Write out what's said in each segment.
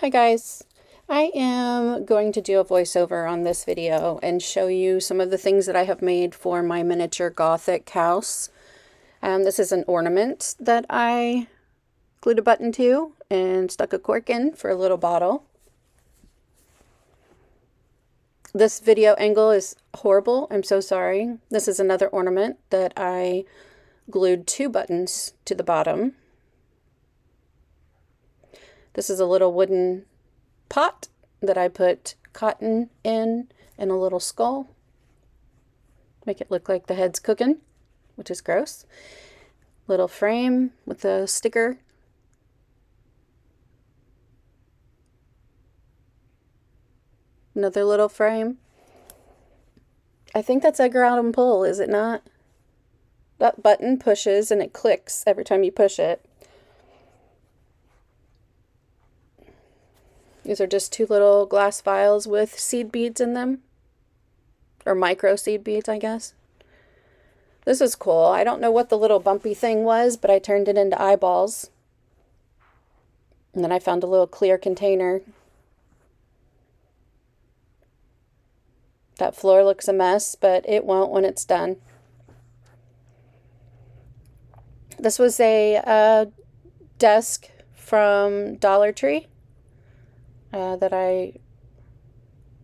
Hi guys, I am going to do a voiceover on this video and show you some of the things that I have made for my miniature Gothic house. This is an ornament that I glued a button to and stuck a cork in for a little bottle. This video angle is horrible, I'm so sorry. This is another ornament that I glued 2 buttons to the bottom. This is a little wooden pot that I put cotton in and a little skull. Make it look like the head's cooking, which is gross. Little frame with a sticker. Another little frame. I think that's Edgar Allan Poe, is it not? That button pushes and it clicks every time you push it. These are just 2 little glass vials with seed beads in them. Or micro seed beads, I guess. This is cool. I don't know what the little bumpy thing was, but I turned it into eyeballs. And then I found a little clear container. That floor looks a mess, but it won't when it's done. This was a desk from Dollar Tree. That I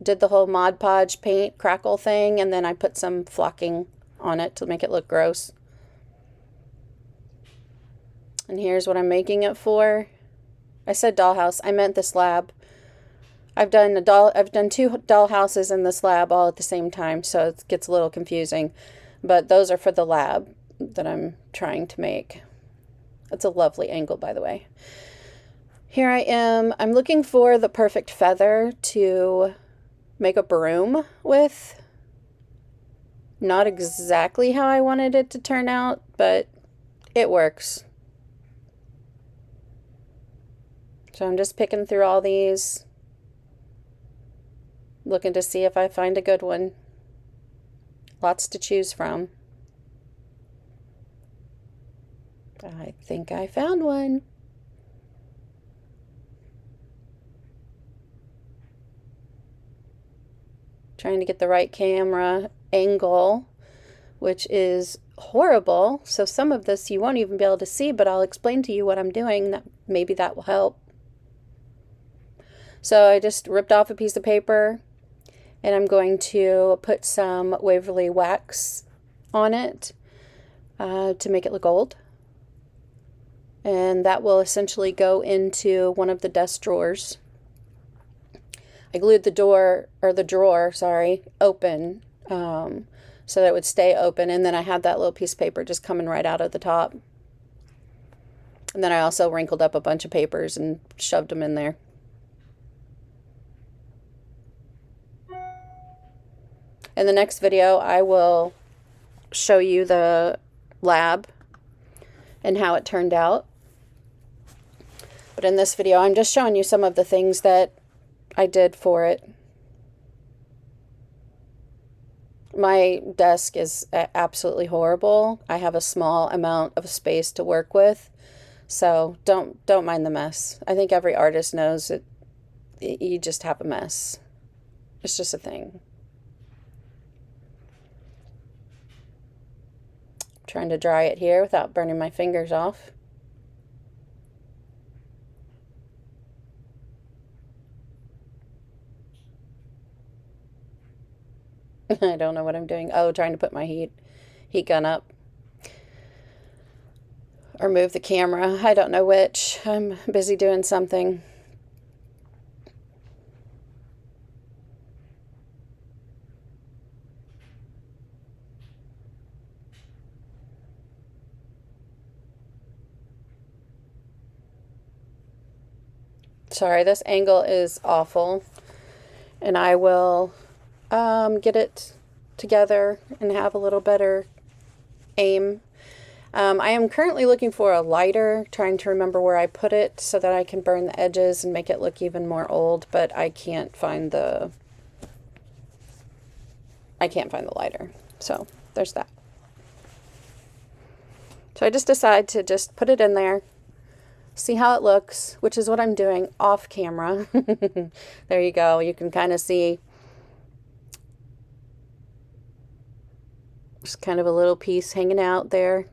did the whole Mod Podge paint crackle thing, and then I put some flocking on it to make it look gross. And here's what I'm making it for. I said dollhouse, I meant the slab. I've done 2 doll houses in this lab all at the same time, so it gets a little confusing. But those are for the lab that I'm trying to make. It's a lovely angle, by the way. Here I am. I'm looking for the perfect feather to make a broom with. Not exactly how I wanted it to turn out, but it works. So I'm just picking through all these, looking to see if I find a good one. Lots to choose from. I think I found one. Trying to get the right camera angle, which is horrible. So some of this you won't even be able to see, but I'll explain to you what I'm doing. Maybe that will help. So I just ripped off a piece of paper and I'm going to put some Waverly wax on it to make it look old. And that will essentially go into one of the desk drawers. I glued the drawer, open, so that it would stay open, and then I had that little piece of paper just coming right out of the top. And then I also wrinkled up a bunch of papers and shoved them in there. In the next video, I will show you the lab and how it turned out. But in this video, I'm just showing you some of the things that I did for it. My desk is absolutely horrible. I have a small amount of space to work with, so don't mind the mess. I think every artist knows that you just have a mess. It's just a thing. I'm trying to dry it here without burning my fingers off. I don't know what I'm doing. Oh, trying to put my heat gun up. Or move the camera. I don't know which. I'm busy doing something. Sorry, this angle is awful. And I will get it together and have a little better aim. I am currently looking for a lighter, trying to remember where I put it so that I can burn the edges and make it look even more old, but I can't find the lighter. So there's that. So I just decided to just put it in there, see how it looks, which is what I'm doing off camera. There you go. You can kind of see just kind of a little piece hanging out there.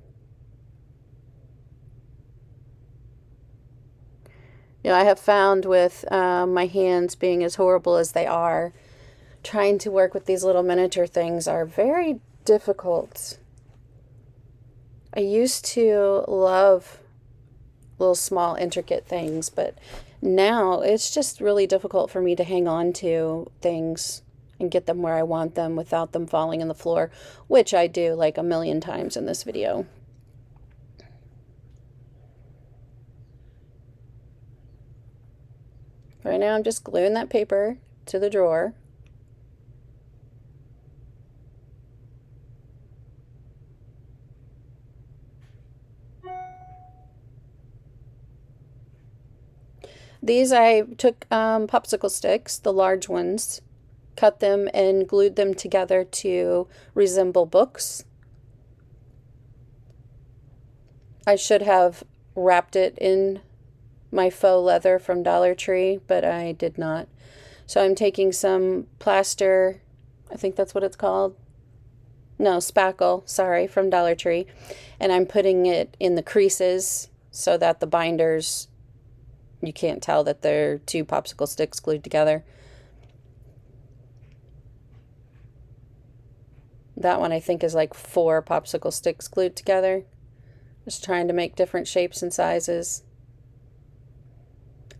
You know, I have found with my hands being as horrible as they are, trying to work with these little miniature things are very difficult. I used to love little small intricate things, but now it's just really difficult for me to hang on to things and get them where I want them without them falling on the floor, which I do like a million times in this video. Right now I'm just gluing that paper to the drawer. These I took popsicle sticks, the large ones, cut them and glued them together to resemble books. I should have wrapped it in my faux leather from Dollar Tree, but I did not. So I'm taking some plaster, I think that's what it's called. No, spackle, sorry, from Dollar Tree. And I'm putting it in the creases so that the binders, you can't tell that they're two popsicle sticks glued together. That one I think is like 4 popsicle sticks glued together. Just trying to make different shapes and sizes.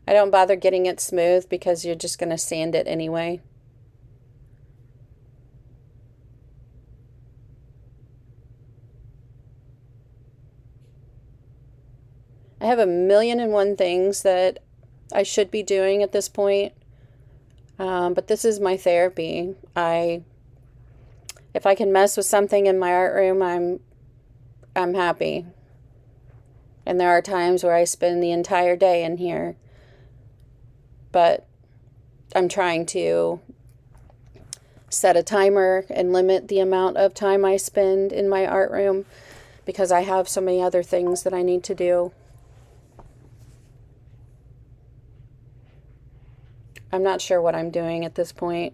I don't bother getting it smooth because you're just going to sand it anyway. I have a million and one things that I should be doing at this point, but this is my therapy. If I can mess with something in my art room, I'm happy. And there are times where I spend the entire day in here, but I'm trying to set a timer and limit the amount of time I spend in my art room because I have so many other things that I need to do. I'm not sure what I'm doing at this point.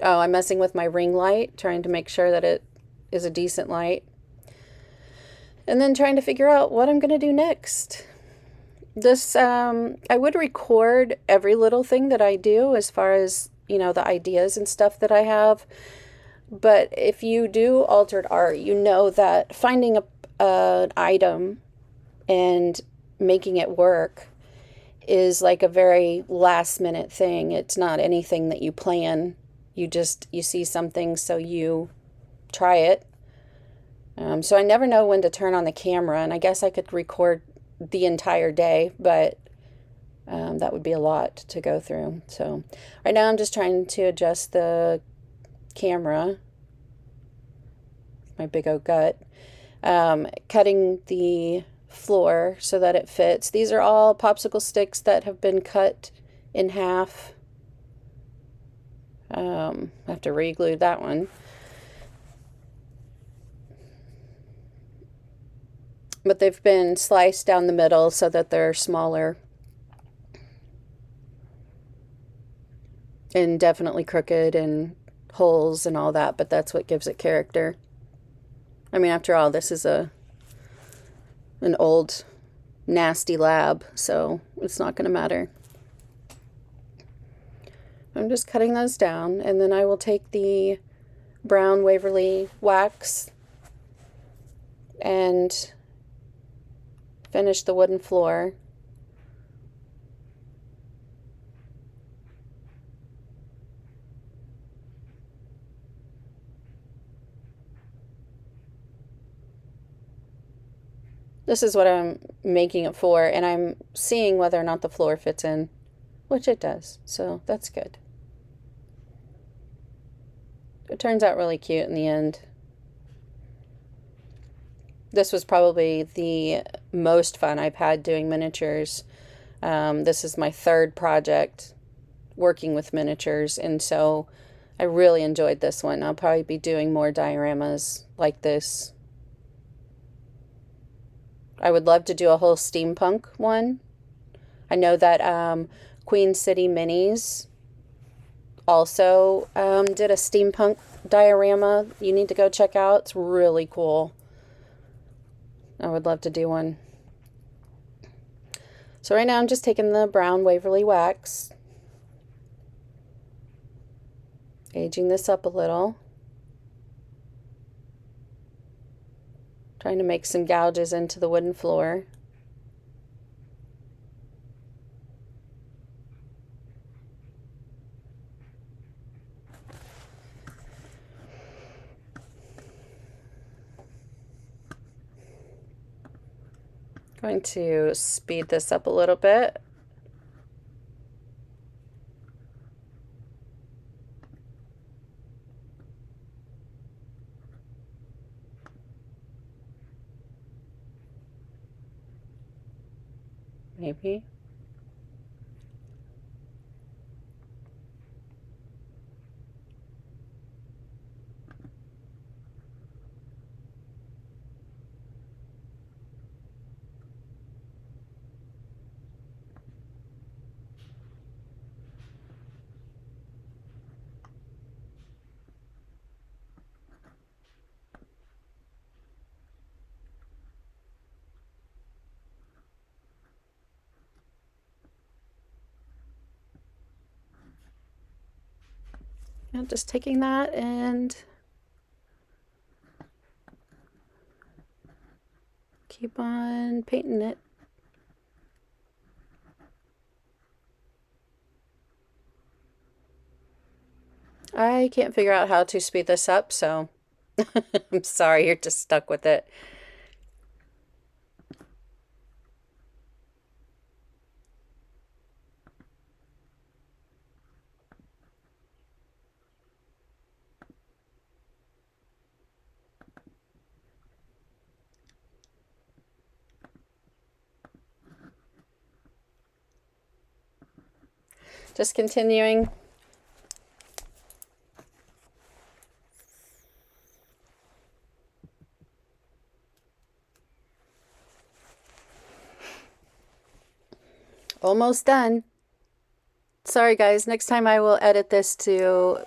Oh, I'm messing with my ring light, trying to make sure that it is a decent light. And then trying to figure out what I'm going to do next. This, I would record every little thing that I do as far as, you know, the ideas and stuff that I have. But if you do altered art, you know that finding an item and making it work is like a very last minute thing. It's not anything that you plan. You see something, so you try it. So I never know when to turn on the camera, and I guess I could record the entire day, but that would be a lot to go through. So right now I'm just trying to adjust the camera, my big old gut, cutting the floor so that it fits. These are all popsicle sticks that have been cut in half. I have to re-glue that one. But they've been sliced down the middle so that they're smaller. And definitely crooked and holes and all that, but that's what gives it character. I mean, after all, this is an old, nasty lab, so it's not going to matter. I'm just cutting those down, and then I will take the brown Waverly wax and finish the wooden floor. This is what I'm making it for, and I'm seeing whether or not the floor fits in, which it does, so that's good. It turns out really cute in the end. This was probably the most fun I've had doing miniatures. This is my 3rd project working with miniatures, and so I really enjoyed this one. I'll probably be doing more dioramas like this. I would love to do a whole steampunk one. I know that Queen City Minis also did a steampunk diorama you need to go check out. It's really cool. I would love to do one. So right now I'm just taking the brown Waverly wax, aging this up a little, trying to make some gouges into the wooden floor. Going to speed this up a little bit. Maybe. And just taking that and keep on painting it. I can't figure out how to speed this up, so I'm sorry, you're just stuck with it. Just continuing. Almost done. Sorry guys, next time I will edit this to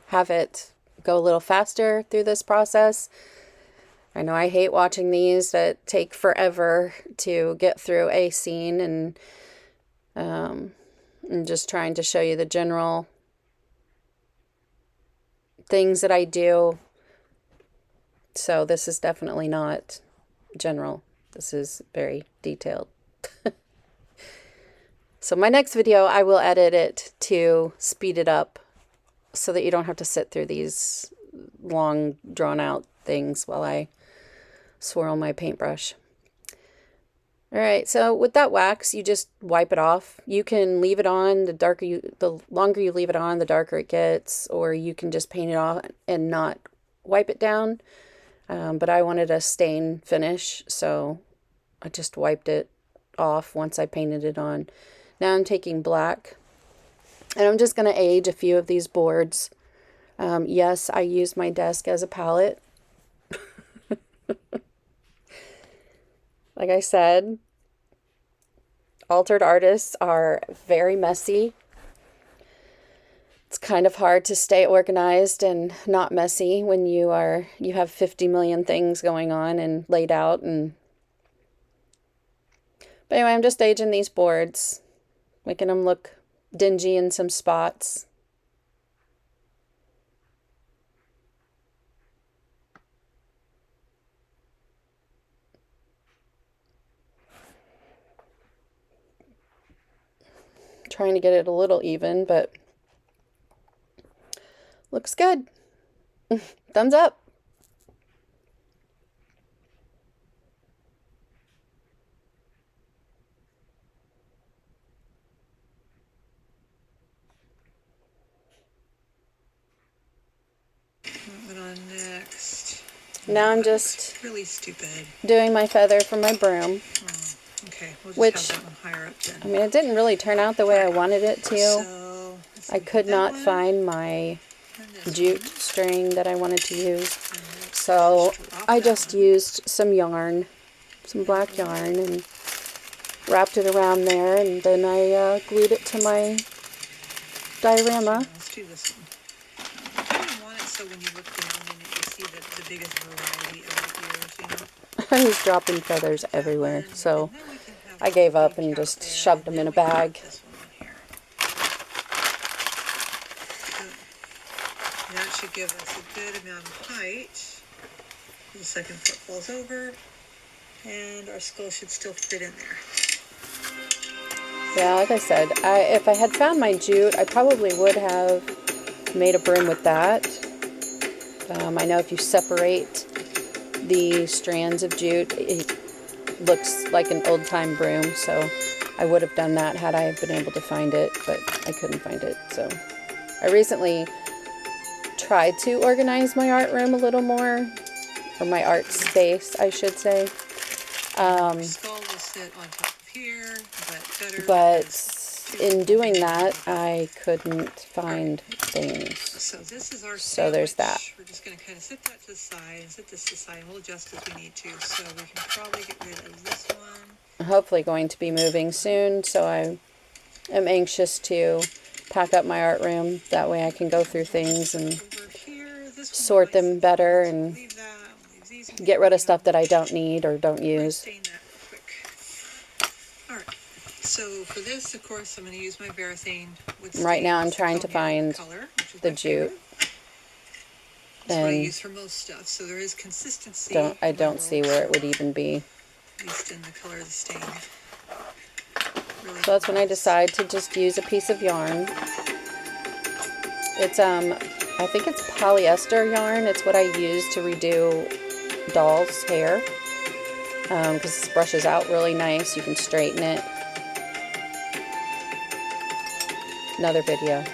have it go a little faster through this process. I know I hate watching these that take forever to get through a scene, and I'm just trying to show you the general things that I do. So this is definitely not general. This is very detailed. So my next video, I will edit it to speed it up so that you don't have to sit through these long, drawn-out things while I swirl my paintbrush. All right, so with that wax, you just wipe it off. You can leave it on. The longer you leave it on, the darker it gets, or you can just paint it off and not wipe it down. But I wanted a stain finish, so I just wiped it off once I painted it on. Now I'm taking black, and I'm just going to age a few of these boards. Yes, I use my desk as a palette. Like I said, altered artists are very messy. It's kind of hard to stay organized and not messy when you have 50 million things going on and laid out. But anyway, I'm just aging these boards, making them look dingy in some spots. Trying to get it a little even, but looks good. Thumbs up. What on next? Now I'm just really stupid doing my feather for my broom. Oh, okay, we'll just Which, have that one higher up then. I mean, it didn't really turn out the way I wanted it to. So, I could not find my jute string that I wanted to use. So I just used some yarn some black yarn and wrapped it around there, and then I glued it to my diorama. Let's do this one. I kind of want it so when you look down in it, you see the biggest variety of the ears, I was dropping feathers everywhere, so I gave up and just shoved them in a bag. That should give us a good amount of height. The second foot falls over, and our skull should still fit in there. Yeah, like I said, if I had found my jute, I probably would have made a broom with that. I know if you separate the strands of jute, it looks like an old-time broom, so I would have done that had I been able to find it, but I couldn't find it. So I recently tried to organize my art room a little more, or my art space, I should say. Skull will sit on top of here, but in doing that, I couldn't find things. So this is our so there's that. We're just going to kind of sit that to the side and sit this to the side, and we'll adjust as we need to. So we can probably get rid of this one. I'm hopefully going to be moving soon, so I am anxious to pack up my art room. That way I can go through things and sort them better and get rid of stuff that I don't need or don't use. Alright, so for this, of course, I'm going to use my Varathane. Right now I'm trying to find the jute. That's what I use for most stuff, so there is consistency. I don't see where it would even be. At least in the color of the stain. So that's when I decide to just use a piece of yarn. It's I think it's polyester yarn. It's what I use to redo doll's hair, because this brushes out really nice. You can straighten it. Another video.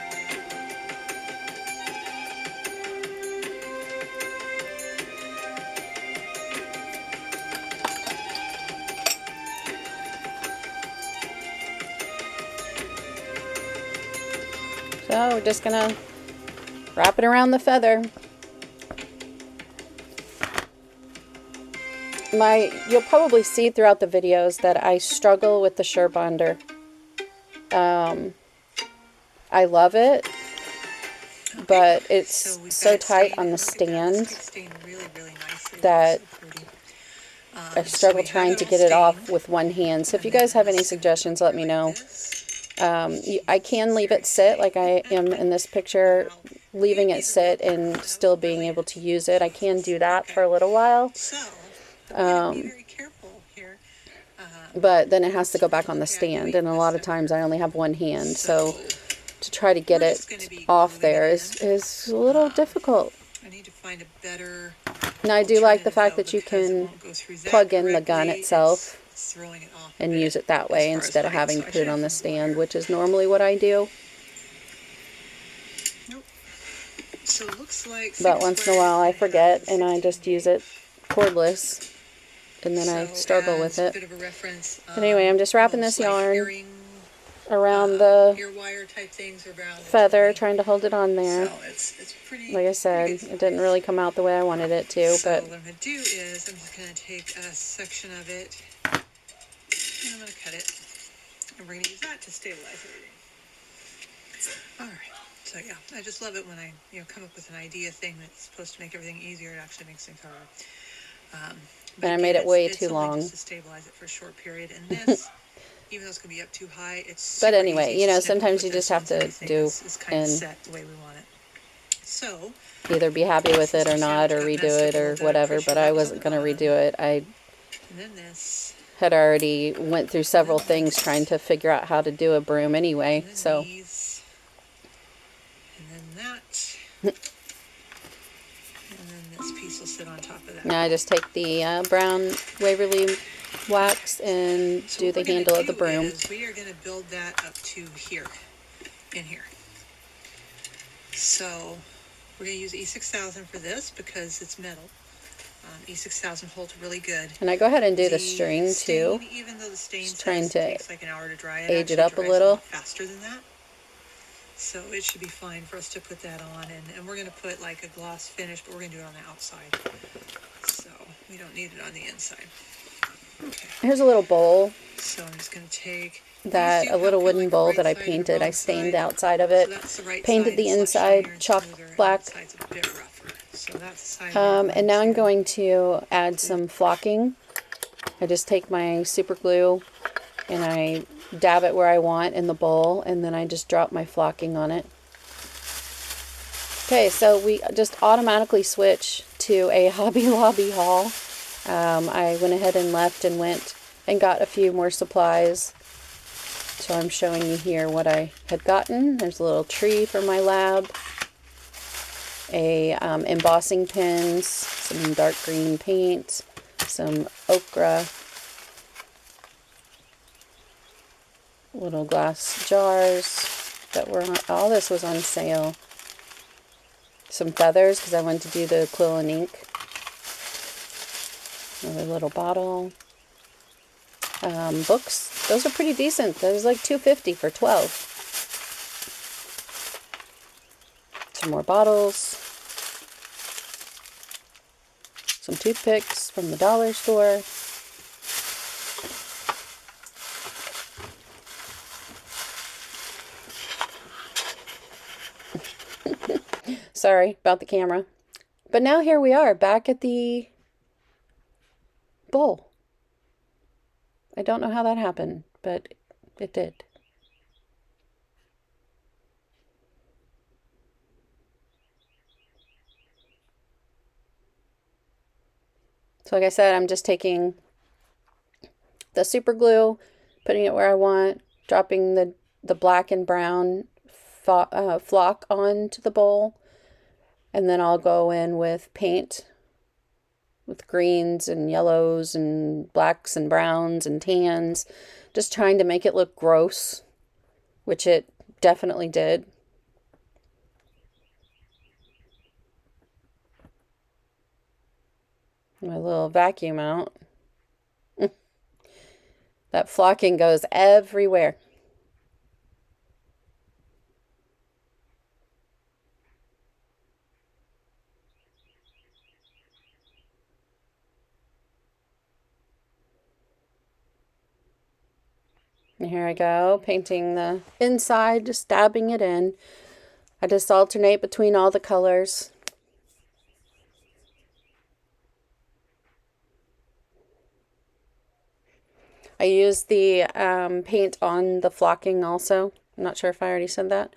So we're just gonna wrap it around the feather. You'll probably see throughout the videos that I struggle with the Surebonder. I love it, but it's so tight on the stand that I struggle trying to get it off with one hand. So if you guys have any suggestions, let me know. I can leave it sit like I am in this picture, leaving it sit and still being able to use it. I can do that for a little while. But then it has to go back on the stand, and a lot of times I only have one hand, so to try to get it off there is a little difficult. I need to find a better. Now I do like the fact that you can plug in the gun itself and use it that way instead of having to put it on the stand, which is normally what I do. So it looks like but once in a while I forget and I just use it cordless, and then I struggle with it. But anyway, I'm just wrapping this yarn around the feather, trying to hold it on there. Like I said, it didn't really come out the way I wanted it to. So but what I'm going to do is I'm just going to take a section of it and I'm going to cut it, and we're going to use that to stabilize everything. Alright, so yeah, I just love it when I come up with an idea thing that's supposed to make everything easier. It actually makes things harder. But I made it way too long. Just to stabilize it for a short period, and this, even though it's going to be up too high, it's but anyway, sometimes you just have to do and set the way we want it. So either be happy with it or not, or redo it or whatever. But I wasn't going to redo it. I had already went through several things trying to figure out how to do a broom anyway. So. And then that. And then this piece will sit on top of that. Now I just take the brown Waverly wax and do the handle of the broom. We are going to build that up to here, in here. So we're going to use E6000 for this because it's metal. E6000 holds really good. And I go ahead and do the string too. Even though the stain just trying to takes like an hour to dry, age it up a little faster than that. So it should be fine for us to put that on, and we're going to put like a gloss finish, but we're going to do it on the outside. So we don't need it on the inside. Okay. Here's a little bowl So I'm just going to take a little wooden bowl that I painted. I stained the outside of it, so that's the right painted side, the it's less inside shinier and chalk smoother, and black. that side's a bit rougher. So that's the side we're going And now I'm to. going to add some flocking. I just take my super glue and I dab it where I want in the bowl, and then I just drop my flocking on it. Okay, so we just automatically switch to a Hobby Lobby haul. I went ahead and left and went and got a few more supplies. So I'm showing you here what I had gotten. There's a little tree for my lab, embossing pins, some dark green paint, some ochre, little glass jars that were on, all this was on sale. Some feathers because I wanted to do the quill and ink. Another little bottle. Books, those are pretty decent. Those like $2.50 for 12. Some more bottles. Some toothpicks from the dollar store. Sorry about the camera. But now here we are back at the bowl. I don't know how that happened, but it did. So like I said, I'm just taking the super glue, putting it where I want, dropping the black and brown flock onto the bowl, and then I'll go in with paint with greens and yellows and blacks and browns and tans, just trying to make it look gross, which it definitely did. My little vacuum out. That flocking goes everywhere. And here I go, painting the inside, just dabbing it in. I just alternate between all the colors. I use the paint on the flocking also. I'm not sure if I already said that.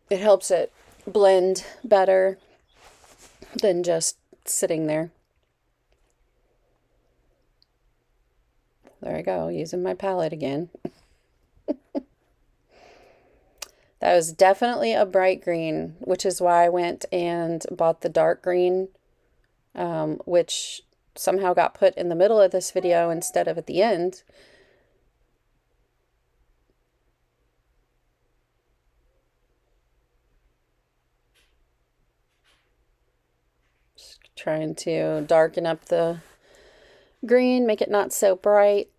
It helps it blend better than just sitting there. There I go, using my palette again. That was definitely a bright green, which is why I went and bought the dark green, which somehow got put in the middle of this video instead of at the end. Just trying to darken up the green, make it not so bright.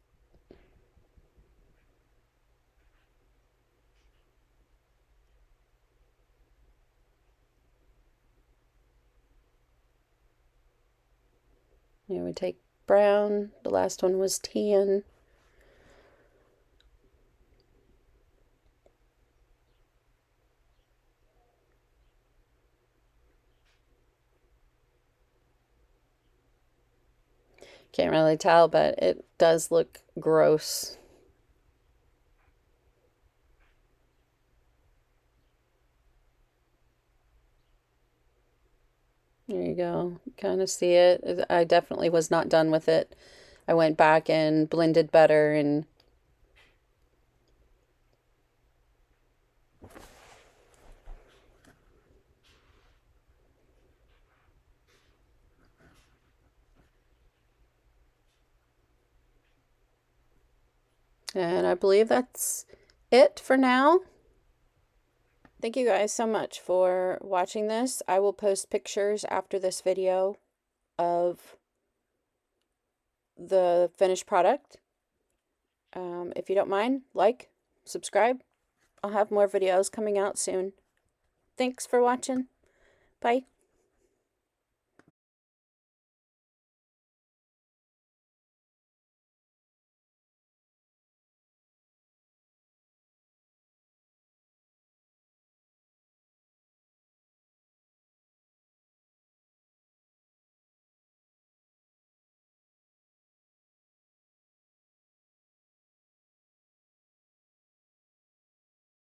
Here we take brown. The last one was tan. Can't really tell, but it does look gross. There you go. Kind of see it. I definitely was not done with it. I went back and blended better and I believe that's it for now. Thank you guys so much for watching this. I will post pictures after this video of the finished product. If you don't mind, like, subscribe. I'll have more videos coming out soon. Thanks for watching. Bye.